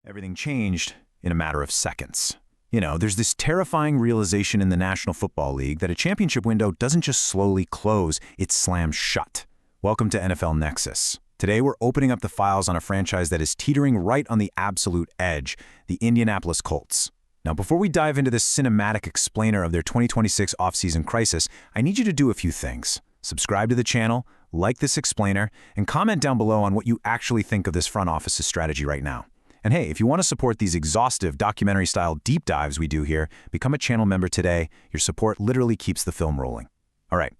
Everything changed in a matter of seconds. There's this terrifying realization in the National Football League that a championship window doesn't just slowly close, it slams shut. Welcome to NFL Nexus. Today we're opening up the files on a franchise that is teetering right on the absolute edge, the Indianapolis Colts. Now, before we dive into this cinematic explainer of their 2026 offseason crisis, I need you to do a few things. Subscribe to the channel, like this explainer, and comment down below on what you actually think of this front office's strategy right now. And hey, if you want to support these exhaustive documentary-style deep dives we do here, become a channel member today. Your support literally keeps the film rolling. All right,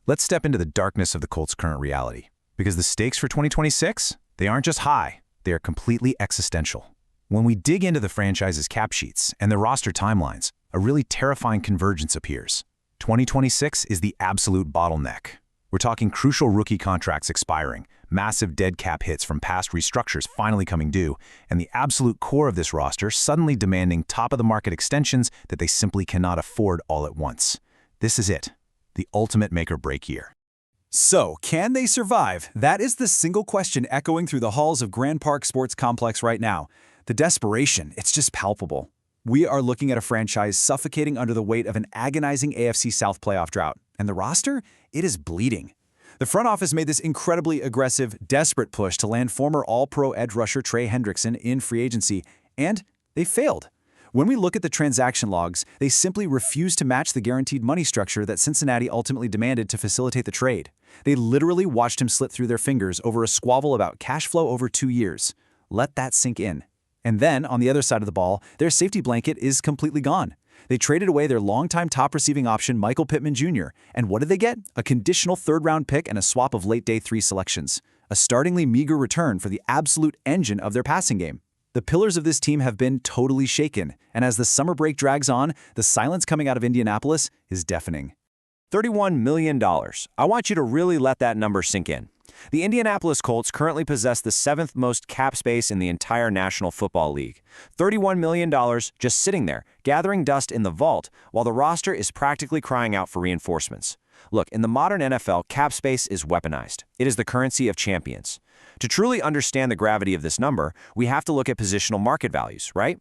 let's step into the darkness of the Colts' current reality. Because the stakes for 2026, they aren't just high, they are completely existential. When we dig into the franchise's cap sheets and the roster timelines, a really terrifying convergence appears. 2026 is the absolute bottleneck. We're talking crucial rookie contracts expiring, massive dead cap hits from past restructures finally coming due, and the absolute core of this roster suddenly demanding top-of-the-market extensions that they simply cannot afford all at once. This is it, the ultimate make-or-break year. So, can they survive? That is the single question echoing through the halls of Grand Park Sports Complex right now. The desperation, it's just palpable. We are looking at a franchise suffocating under the weight of an agonizing AFC South playoff drought. And the roster? It is bleeding. The front office made this incredibly aggressive, desperate push to land former All-Pro edge rusher Trey Hendrickson in free agency, and they failed. When we look at the transaction logs, they simply refused to match the guaranteed money structure that Cincinnati ultimately demanded to facilitate the trade. They literally watched him slip through their fingers over a squabble about cash flow over 2 years. Let that sink in. And then, on the other side of the ball, their safety blanket is completely gone. They traded away their longtime top receiving option, Michael Pittman Jr., and what did they get? A conditional third-round pick and a swap of late day 3 selections. A startlingly meager return for the absolute engine of their passing game. The pillars of this team have been totally shaken, and as the summer break drags on, the silence coming out of Indianapolis is deafening. $31 million. I want you to really let that number sink in. The Indianapolis Colts currently possess the 7th most cap space in the entire National Football League. $31 million just sitting there, gathering dust in the vault, while the roster is practically crying out for reinforcements. Look, in the modern NFL, cap space is weaponized. It is the currency of champions. To truly understand the gravity of this number, we have to look at positional market values, right?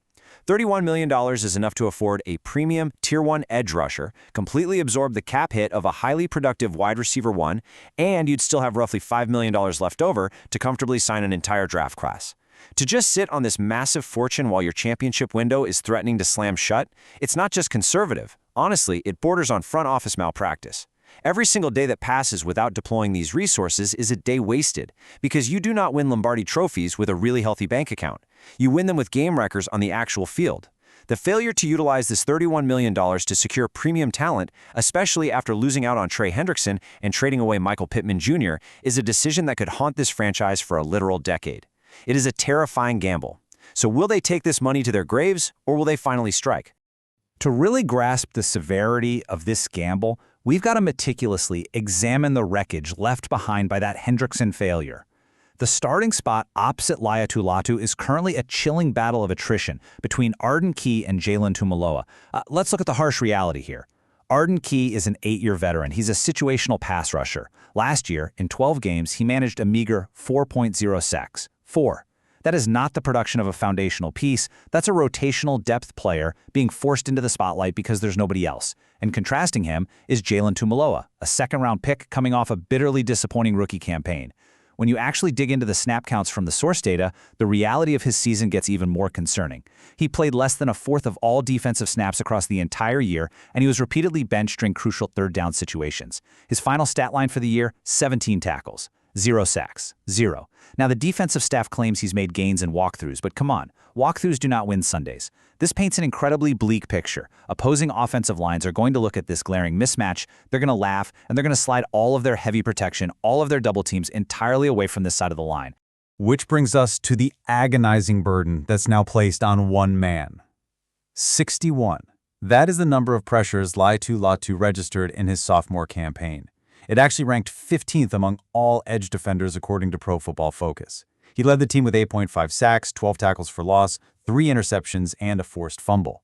$31 million is enough to afford a premium Tier 1 edge rusher, completely absorb the cap hit of a highly productive wide receiver 1, and you'd still have roughly $5 million left over to comfortably sign an entire draft class. To just sit on this massive fortune while your championship window is threatening to slam shut, it's not just conservative. Honestly, it borders on front office malpractice. Every single day that passes without deploying these resources is a day wasted, because you do not win Lombardi trophies with a really healthy bank account. You win them with game wreckers on the actual field. The failure to utilize this $31 million to secure premium talent, especially after losing out on Trey Hendrickson and trading away Michael Pittman Jr., is a decision that could haunt this franchise for a literal decade. It is a terrifying gamble. So will they take this money to their graves, or will they finally strike? To really grasp the severity of this gamble, we've got to meticulously examine the wreckage left behind by that Hendrickson failure. The starting spot opposite Laiatu Latu is currently a chilling battle of attrition between Arden Key and Jalen Tuimoloau. Let's look at the harsh reality here. Arden Key is an 8-year veteran. He's a situational pass rusher. Last year, in 12 games, he managed a meager 4.0 sacks. 4. That is not the production of a foundational piece. That's a rotational depth player being forced into the spotlight because there's nobody else. And contrasting him is Jalen Tuimoloau, a second-round pick coming off a bitterly disappointing rookie campaign. When you actually dig into the snap counts from the source data, the reality of his season gets even more concerning. He played less than a fourth of all defensive snaps across the entire year, and he was repeatedly benched during crucial third-down situations. His final stat line for the year, 17 tackles. 0 sacks. 0. Now, the defensive staff claims he's made gains in walkthroughs, but come on, walkthroughs do not win Sundays. This paints an incredibly bleak picture. Opposing offensive lines are going to look at this glaring mismatch, they're going to laugh, and they're going to slide all of their heavy protection, all of their double teams entirely away from this side of the line. Which brings us to the agonizing burden that's now placed on one man. 61. That is the number of pressures Laiatu Latu registered in his sophomore campaign. It actually ranked 15th among all edge defenders according to Pro Football Focus. He led the team with 8.5 sacks, 12 tackles for loss, 3 interceptions, and a forced fumble.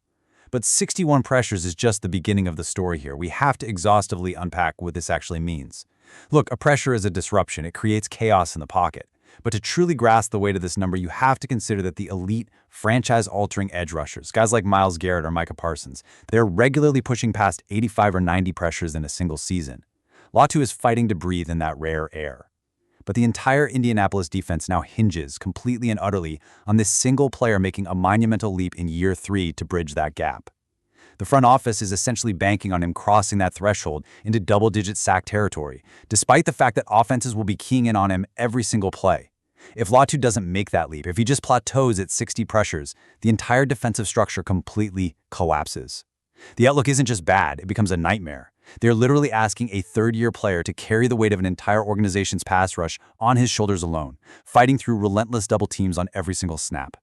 But 61 pressures is just the beginning of the story here. We have to exhaustively unpack what this actually means. Look, a pressure is a disruption. It creates chaos in the pocket. But to truly grasp the weight of this number, you have to consider that the elite, franchise-altering edge rushers, guys like Myles Garrett or Micah Parsons, they're regularly pushing past 85 or 90 pressures in a single season. Latu is fighting to breathe in that rare air. But the entire Indianapolis defense now hinges completely and utterly on this single player making a monumental leap in year 3 to bridge that gap. The front office is essentially banking on him crossing that threshold into double-digit sack territory, despite the fact that offenses will be keying in on him every single play. If Latu doesn't make that leap, if he just plateaus at 60 pressures, the entire defensive structure completely collapses. The outlook isn't just bad, it becomes a nightmare. They're literally asking a third-year player to carry the weight of an entire organization's pass rush on his shoulders alone, fighting through relentless double teams on every single snap.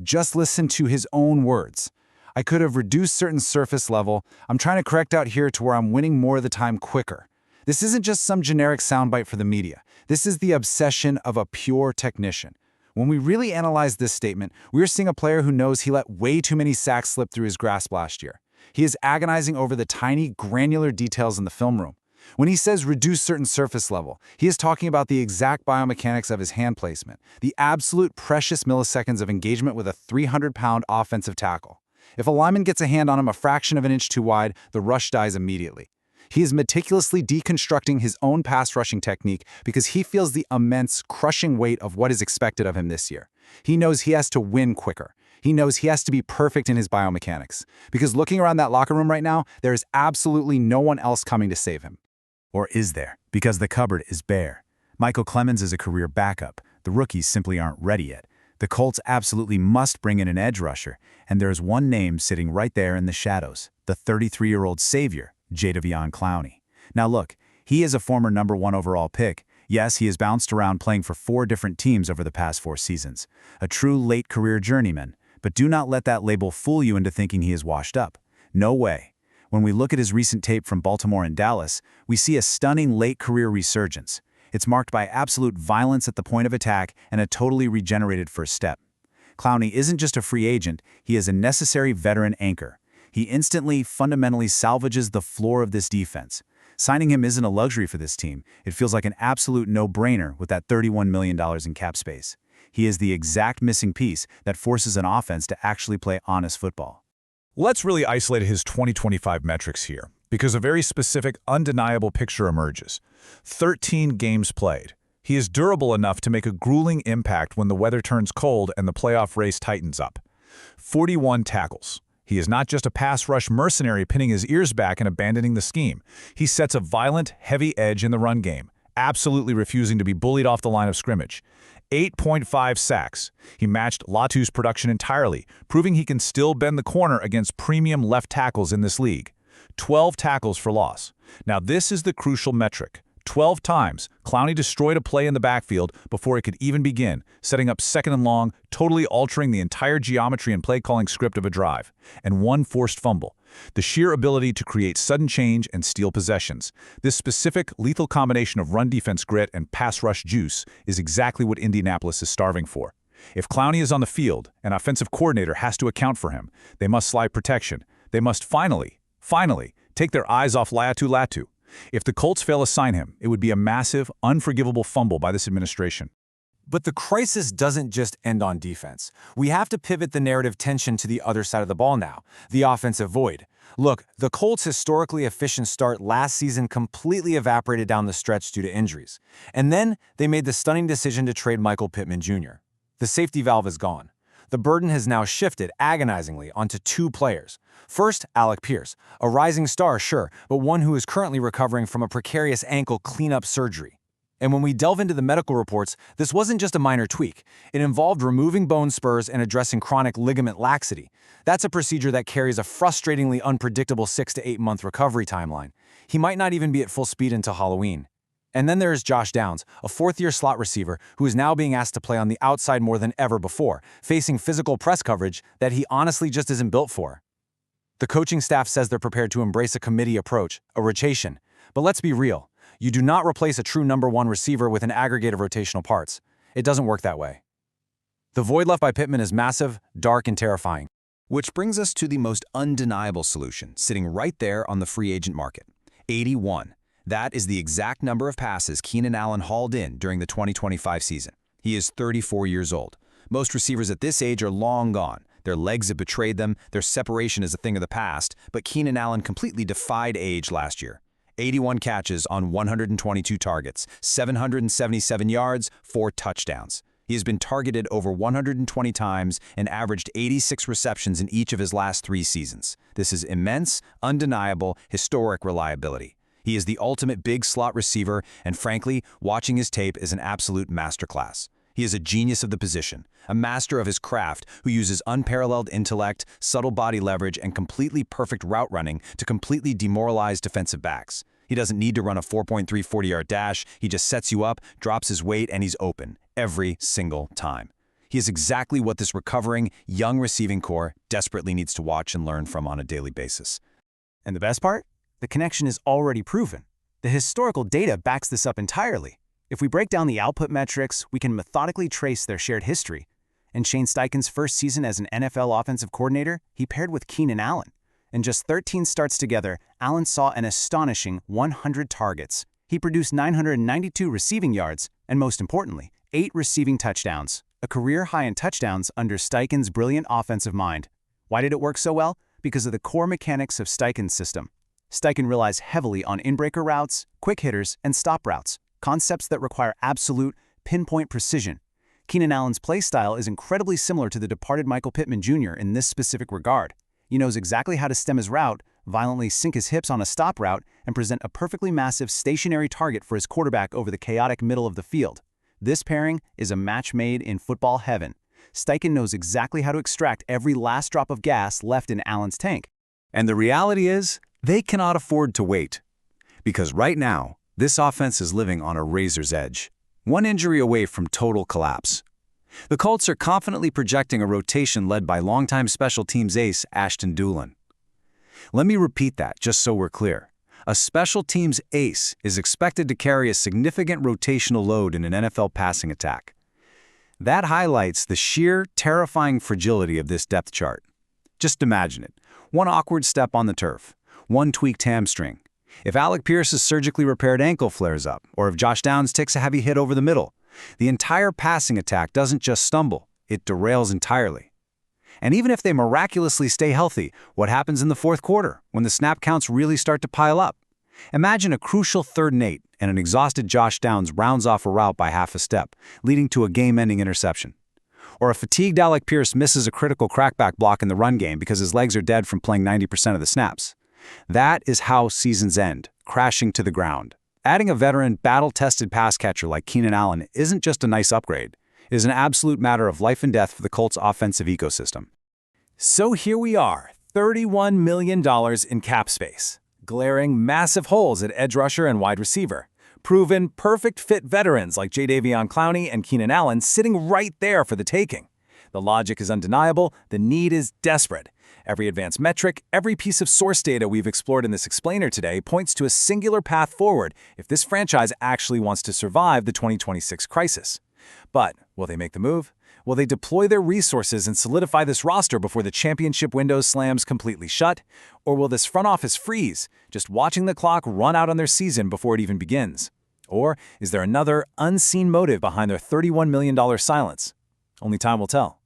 Just listen to his own words. I could have reduced certain surface level. I'm trying to correct out here to where I'm winning more of the time quicker. This isn't just some generic soundbite for the media. This is the obsession of a pure technician. When we really analyze this statement, we're seeing a player who knows he let way too many sacks slip through his grasp last year. He is agonizing over the tiny, granular details in the film room. When he says reduce certain surface level, he is talking about the exact biomechanics of his hand placement, the absolute precious milliseconds of engagement with a 300-pound offensive tackle. If a lineman gets a hand on him a fraction of an inch too wide, the rush dies immediately. He is meticulously deconstructing his own pass rushing technique because he feels the immense, crushing weight of what is expected of him this year. He knows he has to win quicker. He knows he has to be perfect in his biomechanics. Because looking around that locker room right now, there is absolutely no one else coming to save him. Or is there? Because the cupboard is bare. Michael Clemens is a career backup. The rookies simply aren't ready yet. The Colts absolutely must bring in an edge rusher, and there is one name sitting right there in the shadows, the 33-year-old savior, Jadeveon Clowney. Now look, he is a former #1 overall pick. Yes, he has bounced around playing for 4 different teams over the past 4 seasons. A true late-career journeyman. But do not let that label fool you into thinking he is washed up. No way. When we look at his recent tape from Baltimore and Dallas, we see a stunning late-career resurgence. It's marked by absolute violence at the point of attack and a totally regenerated first step. Clowney isn't just a free agent, he is a necessary veteran anchor. He instantly, fundamentally salvages the floor of this defense. Signing him isn't a luxury for this team. It feels like an absolute no-brainer with that $31 million in cap space. He is the exact missing piece that forces an offense to actually play honest football. Let's really isolate his 2025 metrics here, because a very specific, undeniable picture emerges. 13 games played. He is durable enough to make a grueling impact when the weather turns cold and the playoff race tightens up. 41 tackles. He is not just a pass rush mercenary pinning his ears back and abandoning the scheme. He sets a violent, heavy edge in the run game, absolutely refusing to be bullied off the line of scrimmage. 8.5 sacks. He matched Latu's production entirely, proving he can still bend the corner against premium left tackles in this league. 12 tackles for loss. Now this is the crucial metric. 12 times, Clowney destroyed a play in the backfield before it could even begin, setting up second and long, totally altering the entire geometry and play-calling script of a drive. And 1 forced fumble. The sheer ability to create sudden change and steal possessions. This specific, lethal combination of run defense grit and pass rush juice is exactly what Indianapolis is starving for. If Clowney is on the field, an offensive coordinator has to account for him. They must slide protection. They must finally, take their eyes off Latu. If the Colts fail to sign him, it would be a massive, unforgivable fumble by this administration. But the crisis doesn't just end on defense. We have to pivot the narrative tension to the other side of the ball now, the offensive void. Look, the Colts' historically efficient start last season completely evaporated down the stretch due to injuries. And then they made the stunning decision to trade Michael Pittman Jr. The safety valve is gone. The burden has now shifted agonizingly onto 2 players. First, Alec Pierce, a rising star, sure, but one who is currently recovering from a precarious ankle cleanup surgery. And when we delve into the medical reports, this wasn't just a minor tweak. It involved removing bone spurs and addressing chronic ligament laxity. That's a procedure that carries a frustratingly unpredictable 6 to 8 month recovery timeline. He might not even be at full speed until Halloween. And then there is Josh Downs, a 4th-year slot receiver who is now being asked to play on the outside more than ever before, facing physical press coverage that he honestly just isn't built for. The coaching staff says they're prepared to embrace a committee approach, a rotation. But let's be real. You do not replace a true #1 receiver with an aggregate of rotational parts. It doesn't work that way. The void left by Pittman is massive, dark, and terrifying. Which brings us to the most undeniable solution, sitting right there on the free agent market. 81. That is the exact number of passes Keenan Allen hauled in during the 2025 season. He is 34 years old. Most receivers at this age are long gone. Their legs have betrayed them, their separation is a thing of the past, but Keenan Allen completely defied age last year. 81 catches on 122 targets, 777 yards, 4 touchdowns. He has been targeted over 120 times and averaged 86 receptions in each of his last 3 seasons. This is immense, undeniable, historic reliability. He is the ultimate big slot receiver, and frankly, watching his tape is an absolute masterclass. He is a genius of the position, a master of his craft who uses unparalleled intellect, subtle body leverage, and completely perfect route running to completely demoralize defensive backs. He doesn't need to run a 4.3 40-yard dash, he just sets you up, drops his weight, and he's open, every single time. He is exactly what this recovering, young receiving core desperately needs to watch and learn from on a daily basis. And the best part? The connection is already proven. The historical data backs this up entirely. If we break down the output metrics, we can methodically trace their shared history. In Shane Steichen's first season as an NFL offensive coordinator, he paired with Keenan Allen. In just 13 starts together, Allen saw an astonishing 100 targets. He produced 992 receiving yards, and most importantly, 8 receiving touchdowns, a career high in touchdowns under Steichen's brilliant offensive mind. Why did it work so well? Because of the core mechanics of Steichen's system. Steichen relies heavily on inbreaker routes, quick hitters, and stop routes, concepts that require absolute, pinpoint precision. Keenan Allen's play style is incredibly similar to the departed Michael Pittman Jr. in this specific regard. He knows exactly how to stem his route, violently sink his hips on a stop route, and present a perfectly massive stationary target for his quarterback over the chaotic middle of the field. This pairing is a match made in football heaven. Steichen knows exactly how to extract every last drop of gas left in Allen's tank. And the reality is, they cannot afford to wait. Because right now, this offense is living on a razor's edge, one injury away from total collapse. The Colts are confidently projecting a rotation led by longtime special teams ace Ashton Dulin. Let me repeat that just so we're clear. A special teams ace is expected to carry a significant rotational load in an NFL passing attack. That highlights the sheer, terrifying fragility of this depth chart. Just imagine it. One awkward step on the turf, one tweaked hamstring. If Alec Pierce's surgically repaired ankle flares up, or if Josh Downs takes a heavy hit over the middle, the entire passing attack doesn't just stumble, it derails entirely. And even if they miraculously stay healthy, what happens in the fourth quarter, when the snap counts really start to pile up? Imagine a crucial 3rd and 8, and an exhausted Josh Downs rounds off a route by half a step, leading to a game-ending interception. Or a fatigued Alec Pierce misses a critical crackback block in the run game because his legs are dead from playing 90% of the snaps. That is how seasons end, crashing to the ground. Adding a veteran, battle-tested pass catcher like Keenan Allen isn't just a nice upgrade. It is an absolute matter of life and death for the Colts' offensive ecosystem. So here we are, $31 million in cap space. Glaring massive holes at edge rusher and wide receiver. Proven perfect fit veterans like Jadeveon Clowney and Keenan Allen sitting right there for the taking. The logic is undeniable, the need is desperate. Every advanced metric, every piece of source data we've explored in this explainer today points to a singular path forward if this franchise actually wants to survive the 2026 crisis. But will they make the move? Will they deploy their resources and solidify this roster before the championship window slams completely shut? Or will this front office freeze, just watching the clock run out on their season before it even begins? Or is there another unseen motive behind their $31 million silence? Only time will tell.